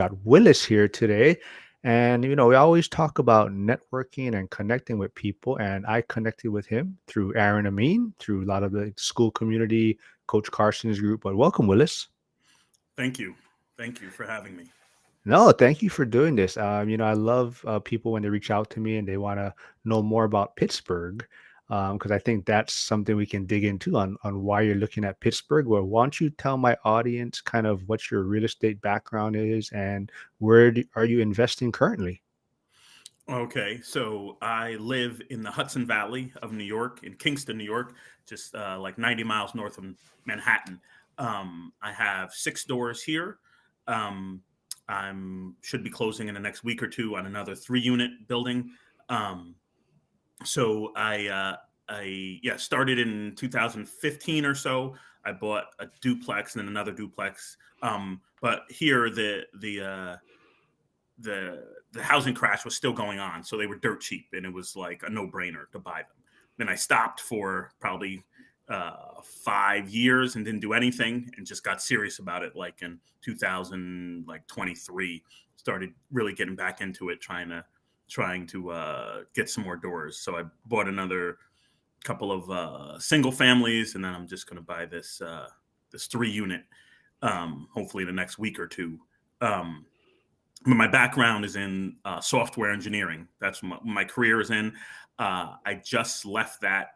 Got Willis here today. And, we always talk about networking and connecting with people. And I connected with him through Aaron Amin, through a lot of the school community, Coach Carson's group. But welcome, Willis. Thank you. Thank you for having me. No, thank you for doing this. I love people when they reach out to me and they want to know more about Pittsburgh, because I think that's something we can dig into on why you're looking at Pittsburgh. Well, why don't you tell my audience kind of what your real estate background is and are you investing currently? Okay, so I live in the Hudson Valley of New York, in Kingston, New York, just like 90 miles north of Manhattan. I have six doors here. Um, I'm should be closing in the next week or two on another three-unit building. Um, so I started in 2015 or so. I bought a duplex and then another duplex. But here the housing crash was still going on, so they were dirt cheap, and it was like a no brainer to buy them. Then I stopped for probably 5 years and didn't do anything, and just got serious about it. Like in 2023, started really getting back into it, trying to get some more doors. So I bought another couple of single families, and then I'm just going to buy this three-unit, hopefully in the next week or two. Um, but my background is in software engineering. That's what my career is in. I just left that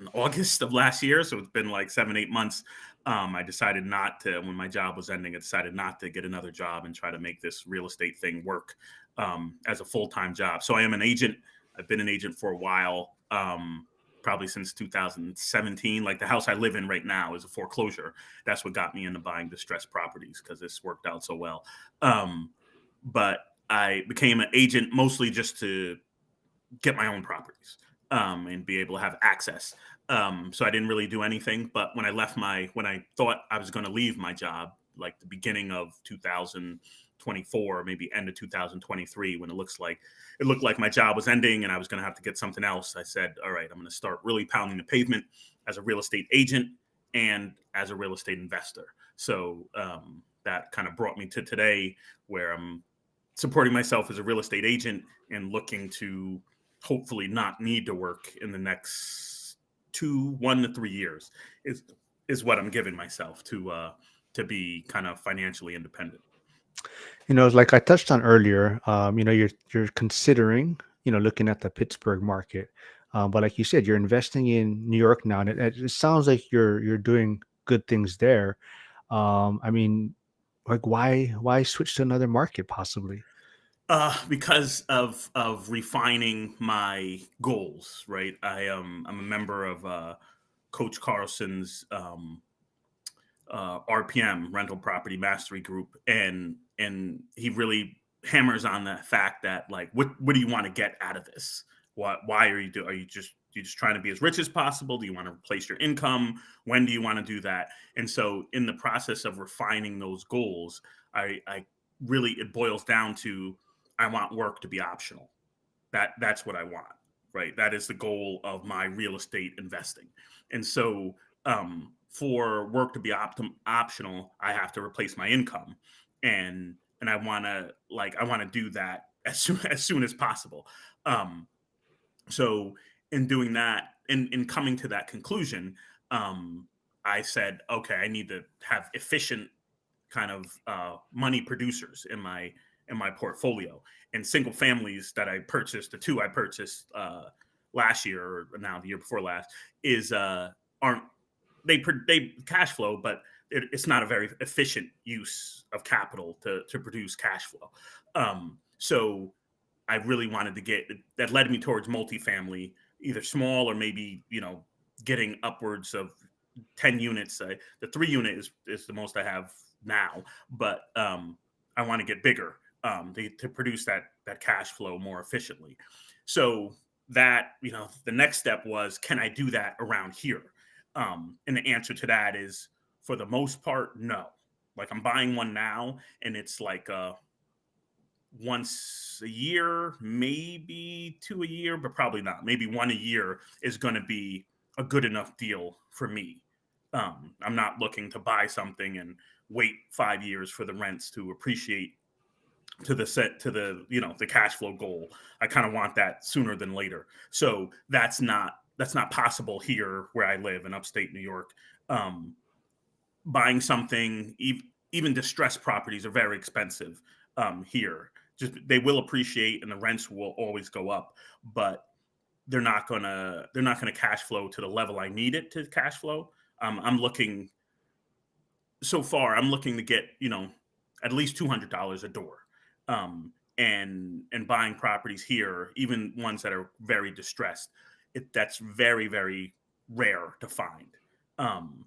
in August of last year, so it's been like 7, 8 months. I decided not to, when my job was ending, I decided not to get another job and try to make this real estate thing work as a full time job. So I am an agent. I've been an agent for a while, probably since 2017. Like the house I live in right now is a foreclosure. That's what got me into buying distressed properties because this worked out so well. Um, but I became an agent mostly just to get my own properties and be able to have access. So I didn't really do anything. But when I thought I was going to leave my job, like the beginning of 2024, maybe end of 2023, when it looked like my job was ending and I was going to have to get something else, I said, all right, I'm going to start really pounding the pavement as a real estate agent and as a real estate investor. So that kind of brought me to today, where I'm supporting myself as a real estate agent and looking to hopefully not need to work in the next 1 to 3 years is what I'm giving myself to be kind of financially independent. Like I touched on earlier, you're considering, looking at the Pittsburgh market. But like you said, you're investing in New York now, and it sounds like you're doing good things there. I mean, like why switch to another market possibly? Because of refining my goals, right? I'm a member of Coach Carlson's RPM, Rental Property Mastery Group, and he really hammers on the fact that, like, what do you want to get out of this? Why are you just trying to be as rich as possible? Do you want to replace your income? When do you want to do that? And so in the process of refining those goals, I really, it boils down to, I want work to be optional. That's what I want, right? That is the goal of my real estate investing. And so for work to be optional, I have to replace my income, and I want to do that as soon as possible. Um, so in doing that, in coming to that conclusion, um, I said, okay, I need to have efficient kind of money producers in my portfolio. And single families that I purchased, the two I purchased last year, or now the year before last, is aren't they cash flow, but it's not a very efficient use of capital to produce cash flow. So I really wanted to get that, led me towards multifamily, either small or maybe, getting upwards of 10 units. The three-unit is the most I have now, but I want to get bigger, to produce that cash flow more efficiently. So that, the next step was, can I do that around here? And the answer to that is, for the most part, no. Like, I'm buying one now, and it's like once a year, maybe two a year, but probably not. Maybe one a year is going to be a good enough deal for me. I'm not looking to buy something and wait 5 years for the rents to appreciate to the set to the the cash flow goal. I kind of want that sooner than later. So that's not possible here where I live in upstate New York. Um, Buying something, even distressed properties are very expensive here. Just they will appreciate and the rents will always go up, but they're not gonna cash flow to the level I need it to cash flow. I'm looking so far. I'm looking to get at least $200 a door, and buying properties here, even ones that are very distressed. That's very very rare to find. Um,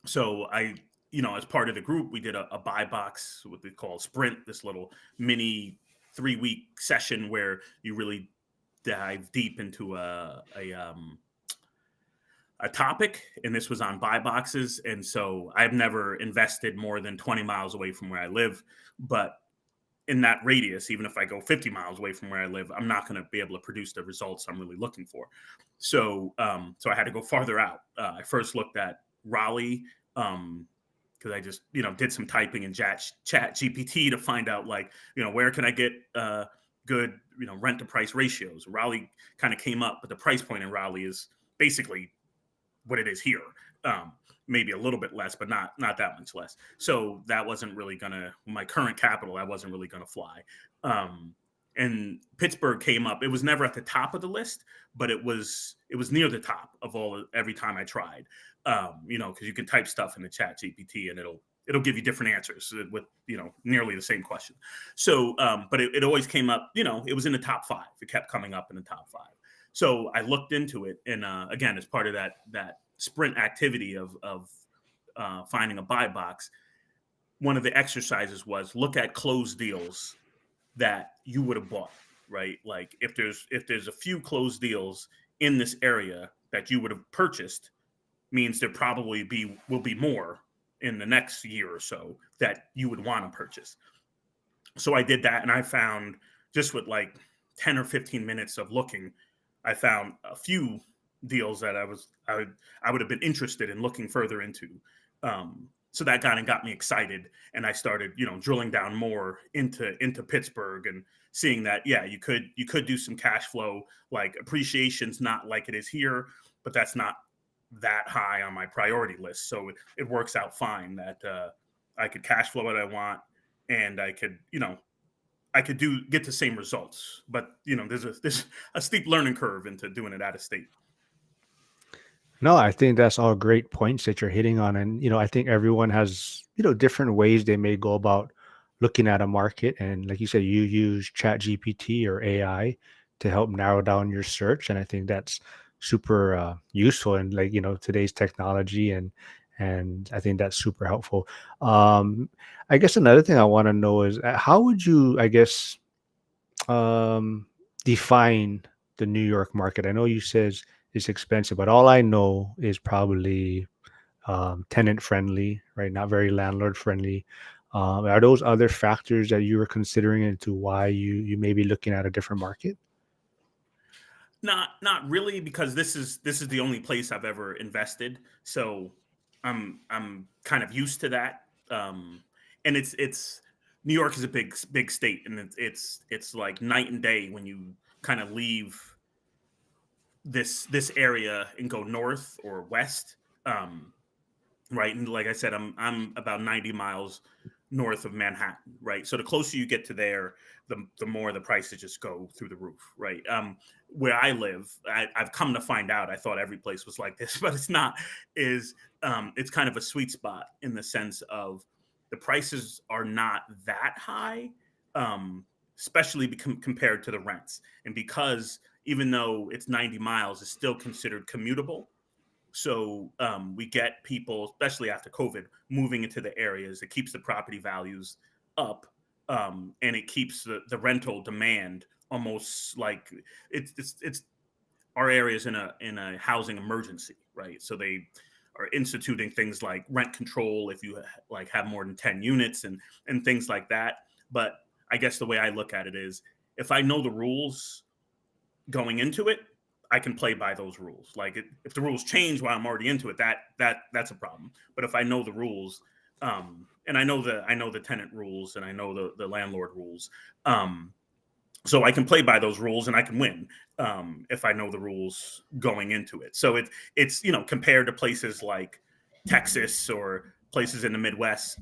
so as part of the group, we did a buy box, what we call sprint, this little mini 3-week session where you really dive deep into a topic, and this was on buy boxes. And so I've never invested more than 20 miles away from where I live, but in that radius, even if I go 50 miles away from where I live, I'm not going to be able to produce the results I'm really looking for. So I had to go farther out. I first looked at Raleigh, because I just did some typing in chat GPT to find out, like, where can I get good rent to price ratios. Raleigh kind of came up, but the price point in Raleigh is basically what it is here. Um, Maybe a little bit less, but not that much less. So that wasn't really gonna my current capital. That wasn't really gonna fly. Um, and Pittsburgh came up. It was never at the top of the list, but it was near the top of every time I tried. Because you can type stuff in the chat GPT and it'll give you different answers with nearly the same question. So, but it always came up. It was in the top five. It kept coming up in the top five. So I looked into it, and again, as part of that sprint activity of finding a buy box, one of the exercises was look at closed deals that you would have bought, right? Like if there's a few closed deals in this area that you would have purchased, means there probably will be more in the next year or so that you would want to purchase. So I did that, and I found, just with like 10 or 15 minutes of looking, I found a few deals that I would have been interested in looking further into. So that kind of got me excited, and I started drilling down more into Pittsburgh and seeing that, yeah, you could do some cash flow. Like, appreciation's not like it is here, but that's not that high on my priority list. So it works out fine that I could cash flow what I want, and I could get the same results. But there's a steep learning curve into doing it out of state. No, I think that's all great points that you're hitting on. And, I think everyone has, different ways they may go about looking at a market. And like you said, you use Chat GPT or AI to help narrow down your search. And I think that's super useful in, like, today's technology. And I think that's super helpful. Um, I guess another thing I want to know is, how would you, I guess, um, define the New York market? I know you says it's expensive, but all I know is probably tenant friendly, right? Not very landlord friendly. Are those other factors that you were considering into why you may be looking at a different market? Not really, because this is the only place I've ever invested. So I'm kind of used to that. And it's New York is a big state, and it's like night and day when you kind of leave this area and go north or west. Um, right, and like I said, I'm about 90 miles north of Manhattan, right? So the closer you get to there, the more the prices just go through the roof, right? Where I live, I've come to find out, I thought every place was like this, but it's not. Is It's kind of a sweet spot in the sense of the prices are not that high, um, especially compared to the rents, and because even though it's 90 miles, it's still considered commutable. So we get people, especially after COVID, moving into the areas. It keeps the property values up, and it keeps the rental demand almost like it's our areas in a housing emergency, right? So they are instituting things like rent control if you like have more than 10 units and things like that. But I guess the way I look at it is, if I know the rules going into it, I can play by those rules. Like, if the rules change while I'm already into it, that's a problem. But if I know the rules, And I know the tenant rules, and I know the landlord rules. Um, so I can play by those rules and I can win, if I know the rules going into it. So it's compared to places like Texas or places in the Midwest,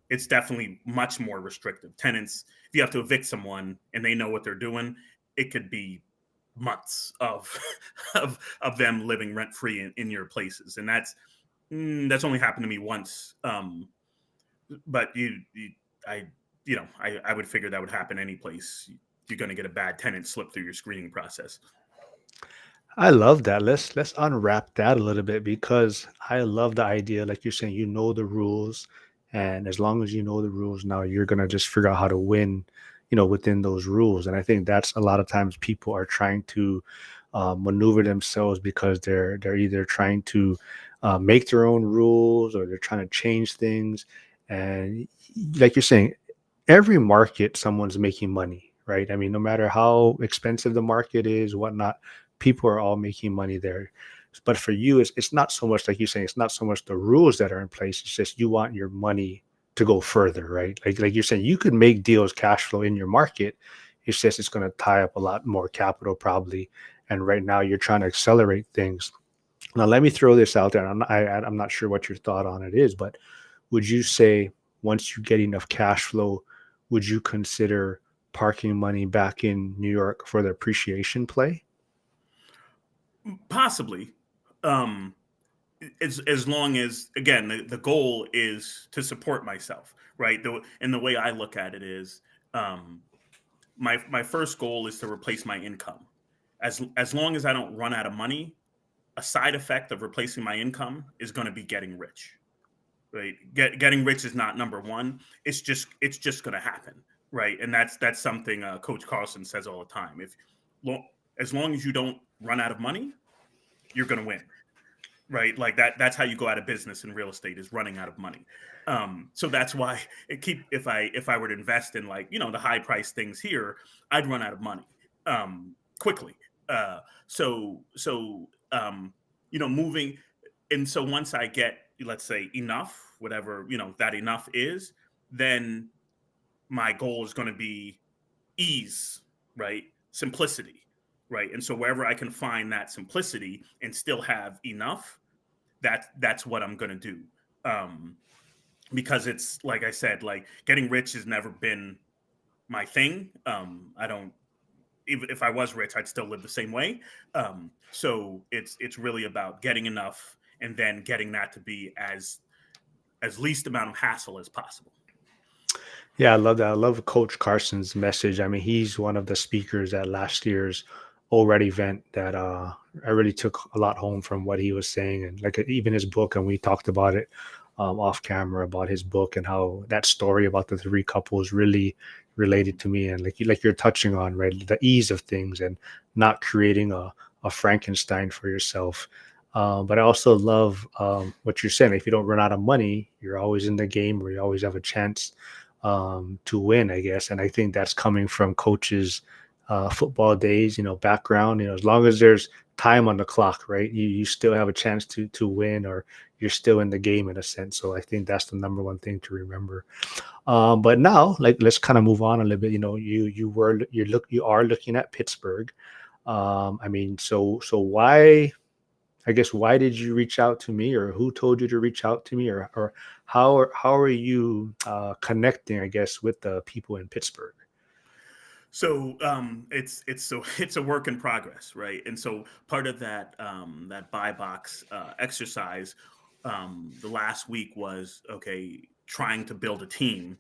it's definitely much more restrictive. Tenants, if you have to evict someone and they know what they're doing, it could be months of of them living rent free in your places, and that's only happened to me once. But I, I would figure that would happen any place. You're going to get a bad tenant slip through your screening process. I love that. Let's unwrap that a little bit because I love the idea, like you're saying, you know the rules, and as long as you know the rules, now you're gonna just figure out how to win, within those rules. And I think that's a lot of times people are trying to maneuver themselves because they're either trying to make their own rules or they're trying to change things. And like you're saying, every market someone's making money, right? I mean, no matter how expensive the market is, whatnot, people are all making money there. But for you, it's not so much like you're saying, it's not so much the rules that are in place. It's just you want your money to go further, right? Like you're saying, you could make deals cash flow in your market. It's just it's going to tie up a lot more capital probably. And right now you're trying to accelerate things. Now let me throw this out there. I'm not sure what your thought on it is, but would you say once you get enough cash flow, would you consider parking money back in New York for the appreciation play? Possibly, um, as long as, again, the goal is to support myself, right? And the way I look at it is, um, my first goal is to replace my income. As long as I don't run out of money, a side effect of replacing my income is going to be getting rich. Right, getting rich is not number one. It's just going to happen, right? And that's something Coach Carlson says all the time. If lo- as long as you don't run out of money, you're going to win, right? Like that's how you go out of business in real estate, is running out of money. So that's why if I were to invest in, like, the high price things here, I'd run out of money quickly. Moving, and so once I get, let's say, enough, whatever that enough is, then my goal is going to be ease, right? Simplicity, right? And so wherever I can find that simplicity and still have enough, that's what I'm gonna do. Um, because it's like I said, like, getting rich has never been my thing. I don't Even if I was rich, I'd still live the same way. So it's really about getting enough and then getting that to be as least amount of hassle as possible. Yeah, I love that. I love Coach Carson's message. I mean, he's one of the speakers at last year's ORED event that I really took a lot home from what he was saying, and like even his book. And we talked about it off camera about his book and how that story about the three couples really related to me. And like you're touching on, right, the ease of things and not creating a Frankenstein for yourself. But I also love what you're saying. If you don't run out of money, you're always in the game, where you always have a chance to win, I guess. And I think that's coming from coaches' football days, background. As long as there's time on the clock, right, you still have a chance to win, or you're still in the game in a sense. So I think that's the number one thing to remember. But now, like, let's kind of move on a little bit. You are looking at Pittsburgh. I mean, so why? I guess why did you reach out to me, or who told you to reach out to me, or how are you connecting, I guess, with the people in Pittsburgh? So it's a work in progress, right? And so part of that buy box exercise, the last week was, okay, trying to build a team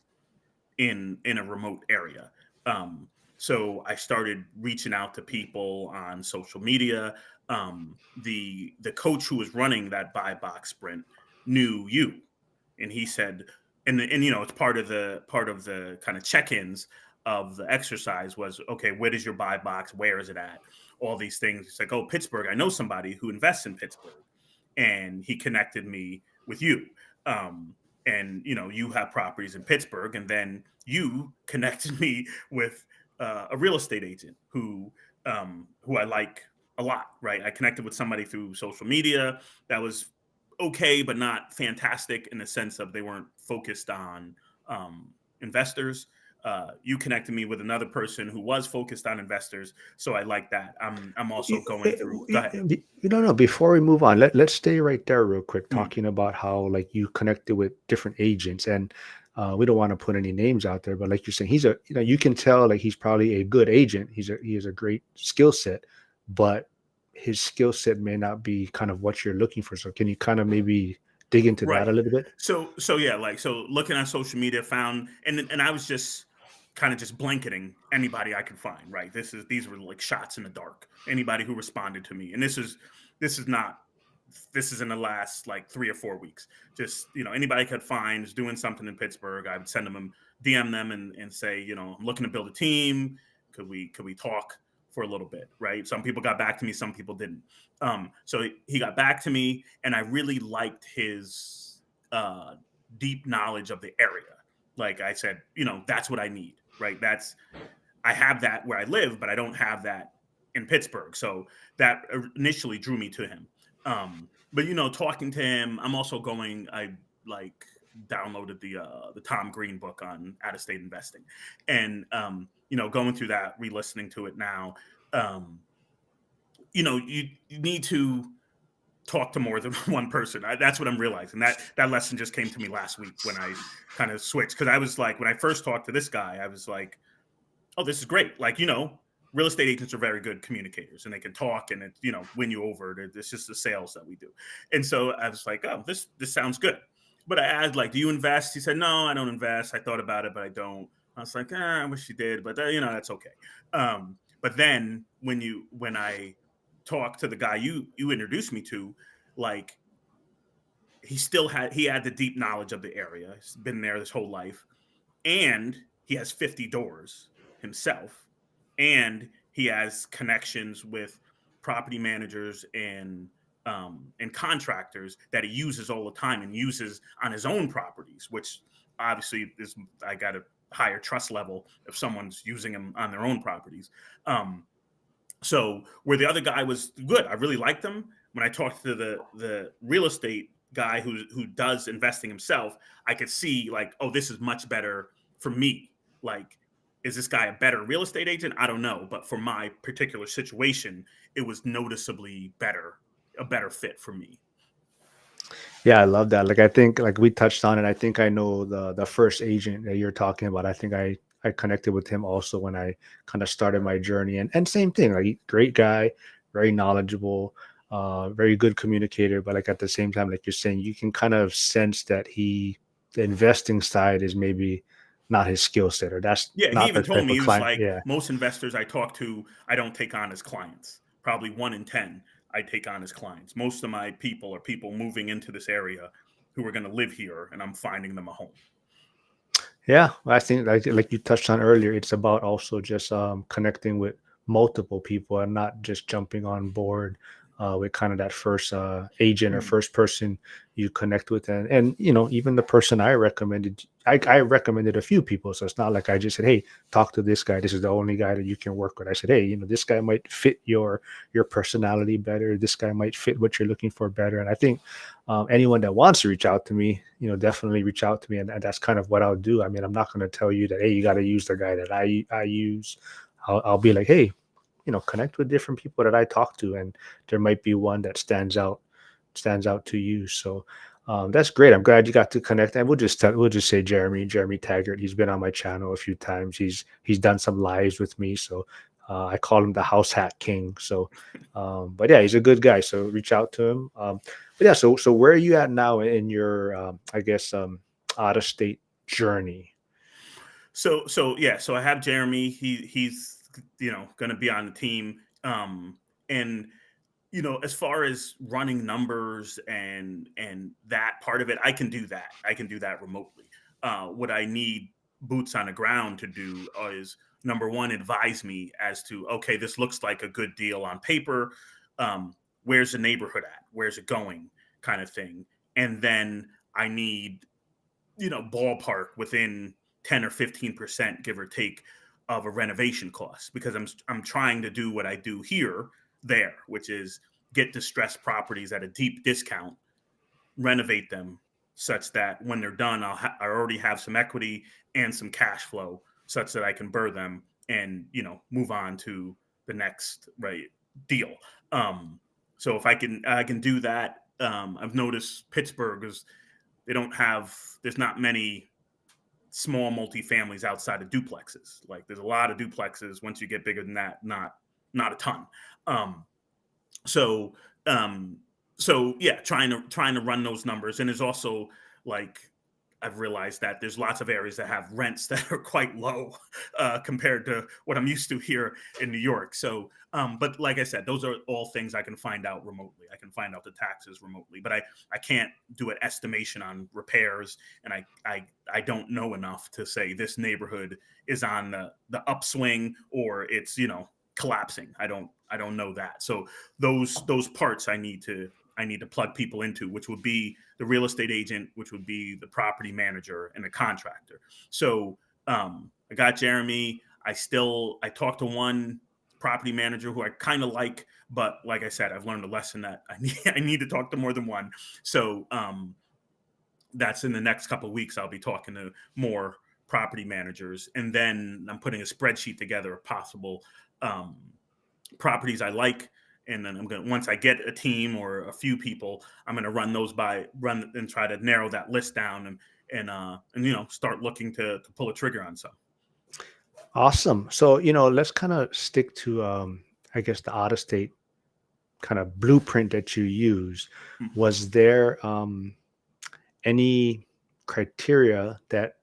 in a remote area. Um, so I started reaching out to people on social media. The coach who was running that buy box sprint knew you, and he said, and it's part of the kind of check-ins of the exercise was, okay, where does your buy box? Where is it at? All these things. It's like, oh, Pittsburgh. I know somebody who invests in Pittsburgh, and he connected me with you. Um, and you have properties in Pittsburgh, and then you connected me with a real estate agent who I like a lot. Right, I connected with somebody through social media that was okay, but not fantastic in the sense of they weren't focused on investors. You connected me with another person who was focused on investors, so I like that. I'm also going through. Go ahead. You don't know. Before we move on, let's stay right there real quick, Mm, talking about how like you connected with different agents, and we don't want to put any names out there, but like you're saying, he's a you can tell like he's probably a good agent. He has a great skill set, but his skill set may not be kind of what you're looking for. So can you kind of maybe dig into that right. a little bit? So yeah, like so looking at social media, found and I was just kind of just blanketing anybody I could find. Right. These were like shots in the dark. Anybody who responded to me, and this is not this is in the last like 3 or 4 weeks. Just anybody I could find is doing something in Pittsburgh. I would send them DM them and say, I'm looking to build a team. Could we talk for a little bit? Right. Some people got back to me. Some people didn't. So he got back to me, and I really liked his uh, deep knowledge of the area. Like I said, that's what I need. Right. I have that where I live, but I don't have that in Pittsburgh. So that initially drew me to him. But talking to him, I'm also going. I like downloaded the Tom Green book on out of state investing, and going through that, re-listening to it now. Um, you need to talk to more than one person. That's what I'm realizing. That lesson just came to me last week when I kind of switched, because I was like, when I first talked to this guy, I was like, oh, this is great. Like, real estate agents are very good communicators, and they can talk and win you over. It's just the sales that we do. And so I was like, oh, this sounds good. But I asked, like, do you invest? He said, no, I don't invest. I thought about it, but I don't. I was like, I wish you did, but that's okay. But then when I talked to the guy you introduced me to, like, he had the deep knowledge of the area. He's been there this whole life, and he has 50 doors himself, and he has connections with property managers and contractors that he uses all the time and uses on his own properties, which obviously is, I got a higher trust level if someone's using them on their own properties. Um, so where the other guy was good, I really liked him. When I talked to the real estate guy who does investing himself, I could see like, oh, this is much better for me. Like, is this guy a better real estate agent? I don't know, but for my particular situation, it was noticeably better, a better fit for me. Yeah, I love that. Like I think like we touched on it. I think I know the first agent that you're talking about. I think I connected with him also when I kind of started my journey. And same thing, like great guy, very knowledgeable, very good communicator, but like at the same time, like you're saying, you can kind of sense that the investing side is maybe not his skill set, or that's Yeah, he not the even told type me, of he was client. like, Yeah. most investors I talk to, I don't take on as clients. Probably 1 in 10 I take on as clients. Most of my people are people moving into this area who are going to live here, and I'm finding them a home. Yeah, I think like you touched on earlier, it's about also just connecting with multiple people and not just jumping on board with kind of that first agent or Mm. first person you connect with, and even the person I recommended, I recommended a few people, so it's not like I just said, hey, talk to this guy. This is the only guy that you can work with. I said, hey, this guy might fit your personality better. This guy might fit what you're looking for better, and I think anyone that wants to reach out to me, definitely reach out to me, and that's kind of what I'll do. I mean, I'm not going to tell you that, hey, you got to use the guy that I use. I'll be like, hey, connect with different people that I talk to, and there might be one that stands out to you. So that's great. I'm glad you got to connect. And we'll just say Jeremy Taggart. He's been on my channel a few times. He's done some lives with me. So I call him the House Hat King. So, but yeah, he's a good guy. So reach out to him. But yeah, so where are you at now in your I guess out of state journey? So yeah, so I have Jeremy. He's going to be on the team. And as far as running numbers and that part of it, I can do that. I can do that remotely. What I need boots on the ground to do is, number one, advise me as to, okay, this looks like a good deal on paper. Where's the neighborhood at? Where's it going? Kind of thing. And then I need, ballpark within 10 or 15%, give or take, of a renovation cost, because I'm trying to do what I do here there, which is get distressed properties at a deep discount renovate them such that when they're done, I already have some equity and some cash flow such that I can burr them and move on to the next right deal. Um, so if I can do that, I've noticed Pittsburgh is they don't have there's not many small multifamilies outside of duplexes. Like there's a lot of duplexes. Once you get bigger than that, not a ton. Um, so um, so yeah, trying to run those numbers, and there's also like I've realized that there's lots of areas that have rents that are quite low compared to what I'm used to here in New York. So, but like I said, those are all things I can find out remotely. I can find out the taxes remotely, but I can't do an estimation on repairs, and I don't know enough to say this neighborhood is on the upswing or it's collapsing. I don't know that. So those parts I need to plug people into, which would be the real estate agent, which would be the property manager and the contractor. So I got Jeremy. I talked to one property manager who I kind of like, but like I said, I've learned a lesson that I need to talk to more than one. So that's in the next couple of weeks. I'll be talking to more property managers, and then I'm putting a spreadsheet together of possible um, properties I like, and then I'm gonna once I get a team or a few people, I'm gonna run and try to narrow that list down and start looking to pull a trigger on some. Awesome. So, let's kind of stick to, I guess, the out of state kind of blueprint that you use. Hmm. Was there any criteria that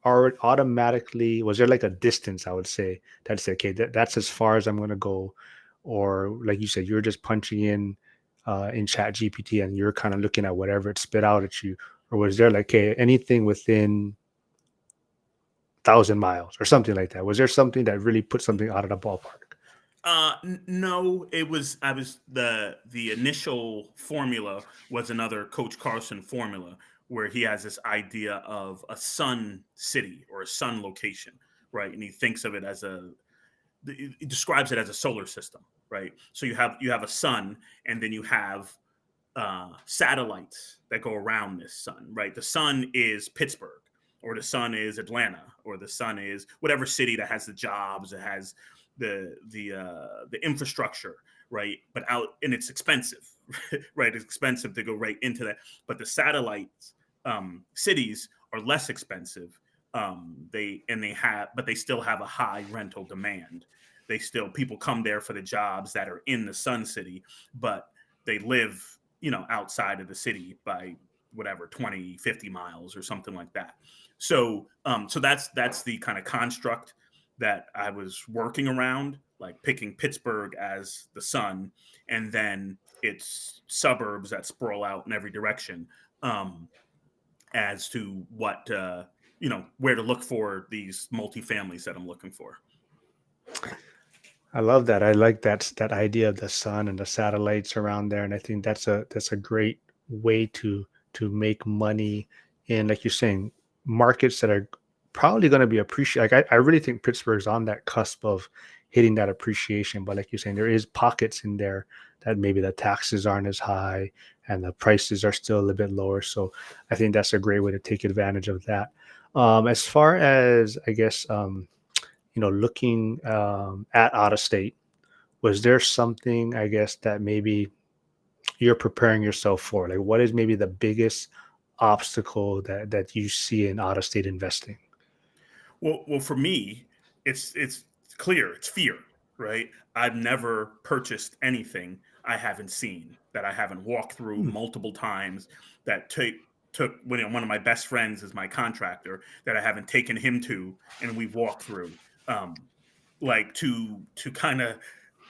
are automatically, was there like a distance, I would say, that say, okay, that's as far as I'm going to go? Or like you said, you're just punching in chat GPT and you're kind of looking at whatever it spit out at you? Or was there like, okay, anything within 1,000 miles or something like that? Was there something that really put something out of the ballpark? No, it was I was the initial formula was another Coach Carson formula where he has this idea of a sun city or a sun location, right? And he thinks of it as he describes it as a solar system, right? So you have a sun, and then you have satellites that go around this sun, right? The sun is Pittsburgh, or the sun is Atlanta, or the sun is whatever city that has the jobs, that has the infrastructure, right? But out and it's expensive, right? It's expensive to go right into that. But the satellites cities are less expensive. But they still have a high rental demand. They still people come there for the jobs that are in the Sun City, but they live outside of the city by whatever 20, 50 miles or something like that. So that's the kind of construct that I was working around, like picking Pittsburgh as the sun, and then its suburbs that sprawl out in every direction, um, as to what where to look for these multifamilies that I'm looking for. I love that. I like that idea of the sun and the satellites around there, and I think that's a great way to make money in, like you're saying, markets that are probably going to be appreciated. Like I really think Pittsburgh's on that cusp of hitting that appreciation, but like you're saying, there is pockets in there that maybe the taxes aren't as high and the prices are still a little bit lower. So I think that's a great way to take advantage of that. As far as I guess, looking at out of state, was there something, I guess, that maybe you're preparing yourself for? Like, what is maybe the biggest obstacle that you see in out of state investing? Well, for me, it's clear. It's fear, right? I've never purchased anything I haven't seen, that I haven't walked through Hmm. multiple times. That took when one of my best friends is my contractor, that I haven't taken him to, and we've walked through. Um, like to kind of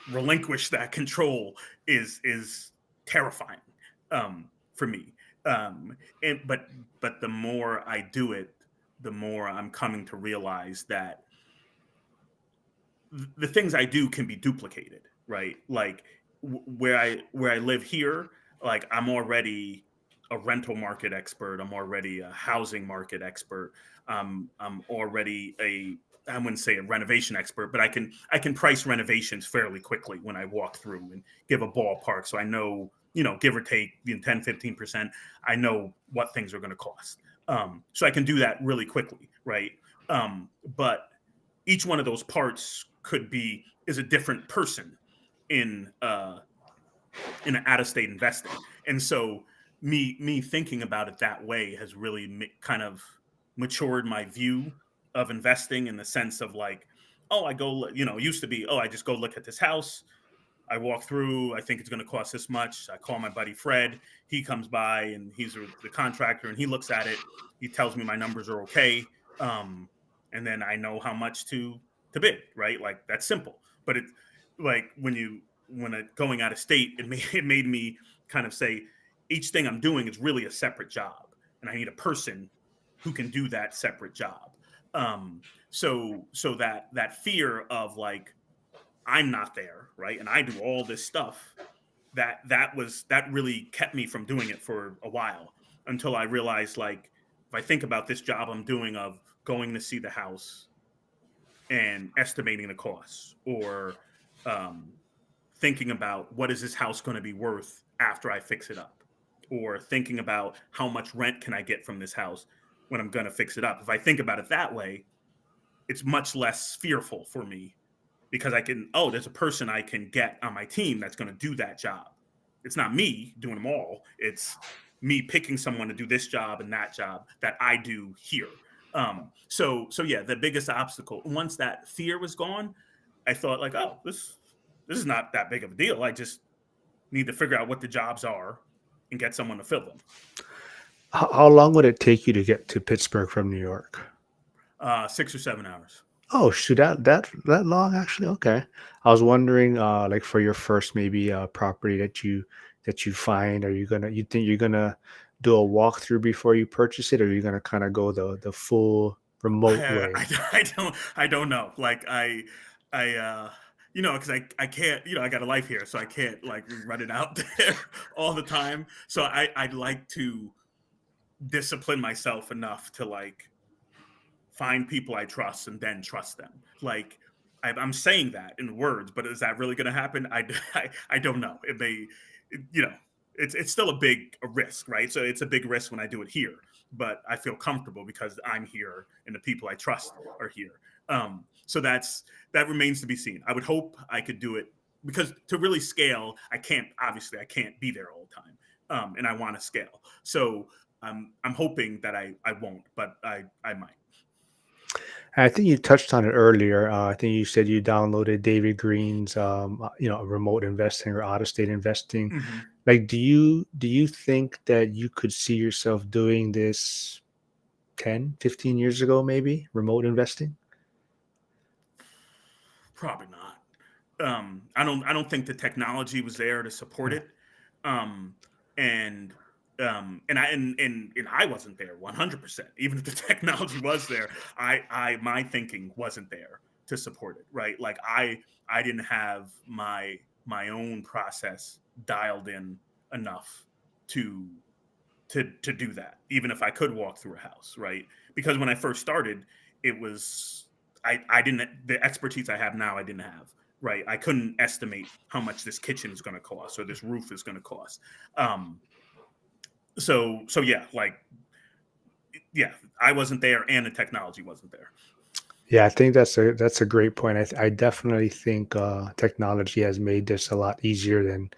relinquish that control is terrifying for me. And but the more I do it, the more I'm coming to realize that the things I do can be duplicated, right? Like where I live here, like I'm already a rental market expert. I'm already a housing market expert. I'm already I wouldn't say a renovation expert, but I can price renovations fairly quickly when I walk through and give a ballpark, so I know give or take 10, 15%. I know what things are going to cost. So I can do that really quickly, right? But each one of those parts is a different person in in out of state investing, and so me thinking about it that way has really kind of matured my view of investing in the sense of like, oh, I go, used to be, oh, I just go look at this house. I walk through. I think it's going to cost this much. I call my buddy Fred. He comes by and he's the contractor, and he looks at it. He tells me my numbers are okay, um, and then I know how much to bid. Right, like that's simple. But it's like going out of state, it made me kind of say each thing I'm doing is really a separate job, and I need a person who can do that separate job. So that fear of like I'm not there, right? And I do all this stuff. That really kept me from doing it for a while until I realized like if I think about this job I'm doing of going to see the house and estimating the costs or um, thinking about what is this house going to be worth after I fix it up or thinking about how much rent can I get from this house when I'm going to fix it up. If I think about it that way, it's much less fearful for me because there's a person I can get on my team that's going to do that job. It's not me doing them all. It's me picking someone to do this job and that job that I do here. So yeah, the biggest obstacle once that fear was gone, I thought like, oh, this is not that big of a deal. I just need to figure out what the jobs are and get someone to fill them. How long would it take you to get to Pittsburgh from New York? 6 or 7 hours. Oh, shoot, that long actually? Okay. I was wondering, like for your first maybe property that you find, you think you're gonna do a walkthrough before you purchase it, or are you gonna kind of go the full remote way? I don't know. Like I because I can't, I got a life here, so I can't like run it out there all the time. So I'd like to discipline myself enough to like find people I trust and then trust them. Like I'm saying that in words, but is that really going to happen? I don't know. It may, you know, it's still a risk, right? So it's a big risk when I do it here, but I feel comfortable because I'm here and the people I trust are here. So that remains to be seen. I would hope I could do it because to really scale, I can't be there all the time, and I want to scale. So I'm hoping that I won't, but I might. I think you touched on it earlier. I think you said you downloaded David Green's, remote investing or out of state investing. Hmm. Like, do you think that you could see yourself doing this 10, 15 years ago, maybe remote investing? Probably not. I don't think the technology was there to support Yeah. it. Um, and and I wasn't there 100%. Even if the technology was there, I my thinking wasn't there to support it. Right? Like I didn't have my own process dialed in enough to to do that. Even if I could walk through a house, right? Because when I first started, it was I didn't the expertise I have now I didn't have, right? I couldn't estimate how much this kitchen is going to cost or this roof is going to cost. Um, so yeah, like yeah, I wasn't there and the technology wasn't there. Yeah, I think that's a great point. I definitely think technology has made this a lot easier than.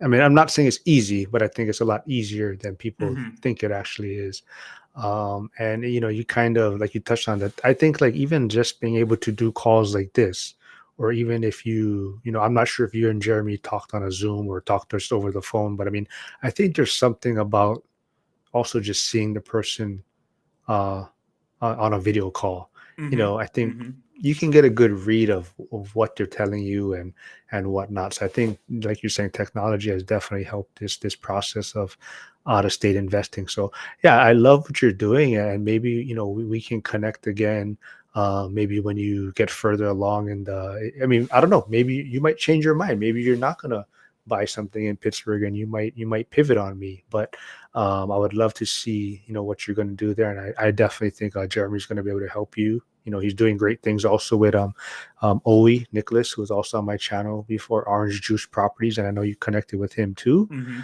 I mean, I'm not saying it's easy, but I think it's a lot easier than people Hmm. think it actually is. And you kind of like you touched on that. I think like even just being able to do calls like this, or even if I'm not sure if you and Jeremy talked on a Zoom or talked just over the phone, but I mean, I think there's something about also just seeing the person uh, on a video call. Hmm. I think Hmm. you can get a good read of what they're telling you and whatnot. So I think, like you're saying, technology has definitely helped this process of out of state investing. So yeah, I love what you're doing, and maybe we can connect again. Maybe when you get further along, and I mean, I don't know. Maybe you might change your mind. Maybe you're not gonna buy something in Pittsburgh, and you might pivot on me. But I would love to see, what you're going to do there. And I definitely think Jeremy's going to be able to help you. He's doing great things also with Owe Nicholas, who was also on my channel before, Orange Juice Properties. And I know you connected with him too. Hmm.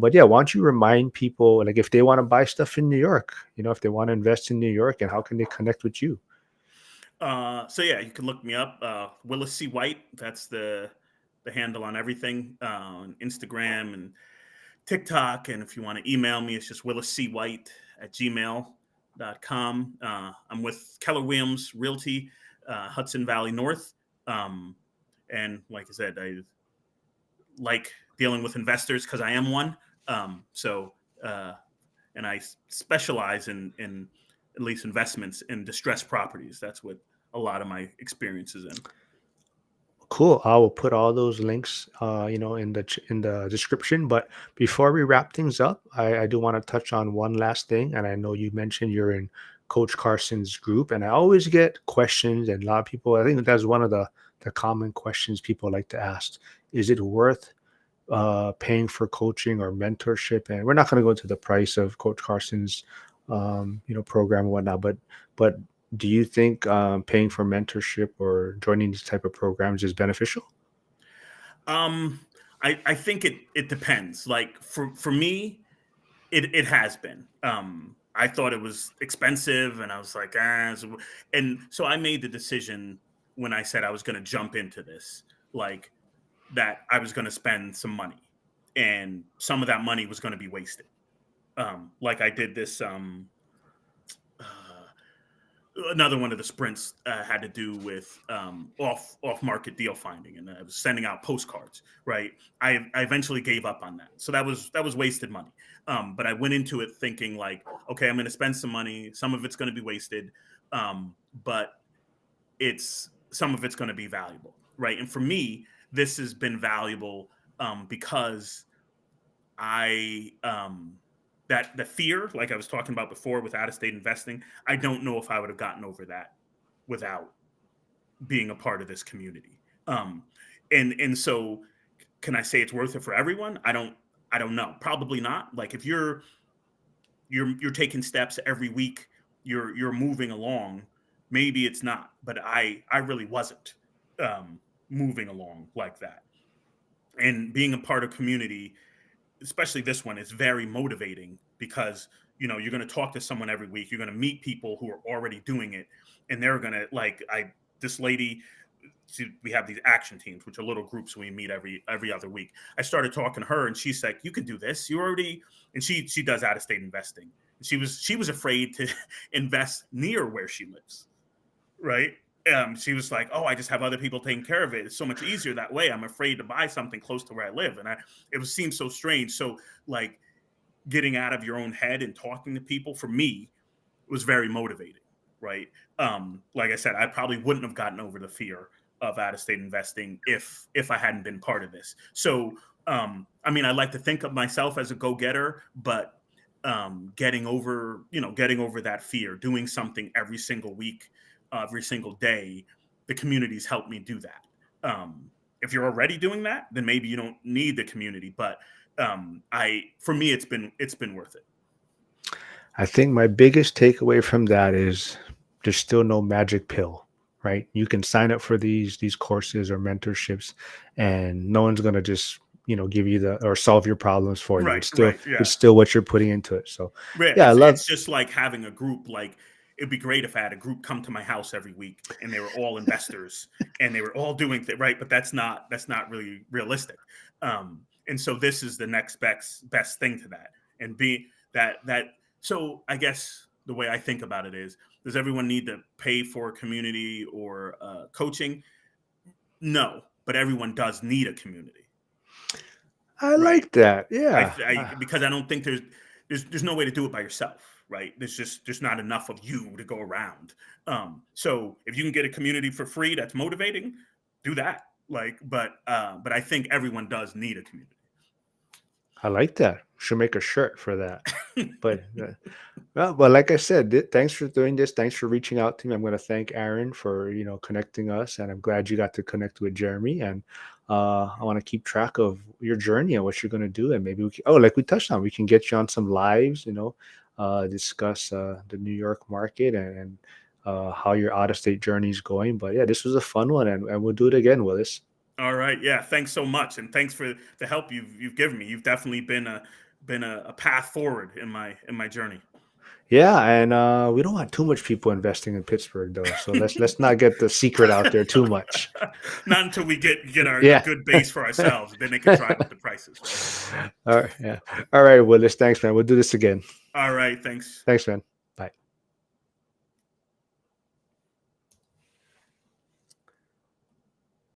But yeah, why don't you remind people, like, if they want to buy stuff in New York, if they want to invest in New York, and how can they connect with you? So yeah, you can look me up, Willis C. White. That's the handle on everything, on Instagram and TikTok. And if you want to email me, it's just williscwhite@gmail.com. I'm with Keller Williams Realty, Hudson Valley North. Um, and like I said, I like dealing with investors because I am one. So uh, and I specialize in at least investments in distressed properties. That's what a lot of my experience is in. Cool. I will put all those links, in the description. But before we wrap things up, I do want to touch on one last thing. And I know you mentioned you're in Coach Carson's group, and I always get questions, and a lot of people. I think that's one of the common questions people like to ask: is it worth paying for coaching or mentorship? And we're not going to go into the price of Coach Carson's, program and whatnot. But do you think paying for mentorship or joining these type of programs is beneficial? Um, I think it depends. Like for me, it has been. I thought it was expensive, and I was like, and so I made the decision when I said I was going to jump into this, like that I was going to spend some money, and some of that money was going to be wasted. Like I did this. Uh, Another one of the sprints had to do with off market deal finding, and I was sending out postcards. Right, I eventually gave up on that, so that was wasted money. But I went into it thinking like, okay, I'm going to spend some money. Some of it's going to be wasted, but it's some of it's going to be valuable, right? And for me, this has been valuable because I that the fear, like I was talking about before with out of state investing, I don't know if I would have gotten over that without being a part of this community. And so can I say it's worth it for everyone? I don't know. Probably not. Like if you're taking steps every week, you're moving along, maybe it's not. But I really wasn't moving along like that. And being a part of community, especially this one, is very motivating because you're going to talk to someone every week. You're going to meet people who are already doing it, and they're going to like I this lady. We have these action teams, which are little groups we meet every other week. I started talking to her, and she's like, "You can do this. You already." And she does out of state investing. And she was afraid to invest near where she lives, right? She was like, "Oh, I just have other people taking care of it. It's so much easier that way. I'm afraid to buy something close to where I live." And it was seemed so strange. So, like, getting out of your own head and talking to people for me was very motivating, right? Like I said, I probably wouldn't have gotten over the fear of out of state investing if I hadn't been part of this. So, I mean, I like to think of myself as a go getter, but getting over that fear, doing something every single week, every single day, the communities help me do that. If you're already doing that, then maybe you don't need the community. But I, for me, it's been worth it. I think my biggest takeaway from that is there's still no magic pill, right? You can sign up for these courses or mentorships, and no one's gonna just give you the or solve your problems for you. Right, It's still right, yeah. it's still what you're putting into it. So Yeah, yeah, I love. it's just like having a group. Like it'd be great if I had a group come to my house every week and they were all investors and they were all doing right, but that's not really realistic. And so this is the next best thing to that, and be that. So I guess the way I think about it is, does everyone need to pay for community or coaching? No, but everyone does need a community, I right? like that. Yeah. Because I don't think there's no way to do it by yourself, right? There's not enough of you to go around. So if you can get a community for free that's motivating, do that. But I think everyone does need a community. I like that. Should make a shirt for that. But well, but like I said, thanks for doing this. Thanks for reaching out to me. I'm going to thank Aaron for connecting us, and I'm glad you got to connect with Jeremy. And I want to keep track of your journey and what you're going to do, and maybe like we touched on, we can get you on some lives. Discuss the New York market and how your out of state journey is going. But yeah, this was a fun one, and we'll do it again, Willis. All right. Yeah. Thanks so much, and thanks for the help you've given me. You've definitely been a path forward in my journey. Yeah, and we don't want too much people investing in Pittsburgh though. So let's not get the secret out there too much. Not until we get a Yeah. good base for ourselves, then they could drive up the prices, right? All right. Yeah. All right, Willis. Thanks, man. We'll do this again. All right. Thanks. Thanks, man.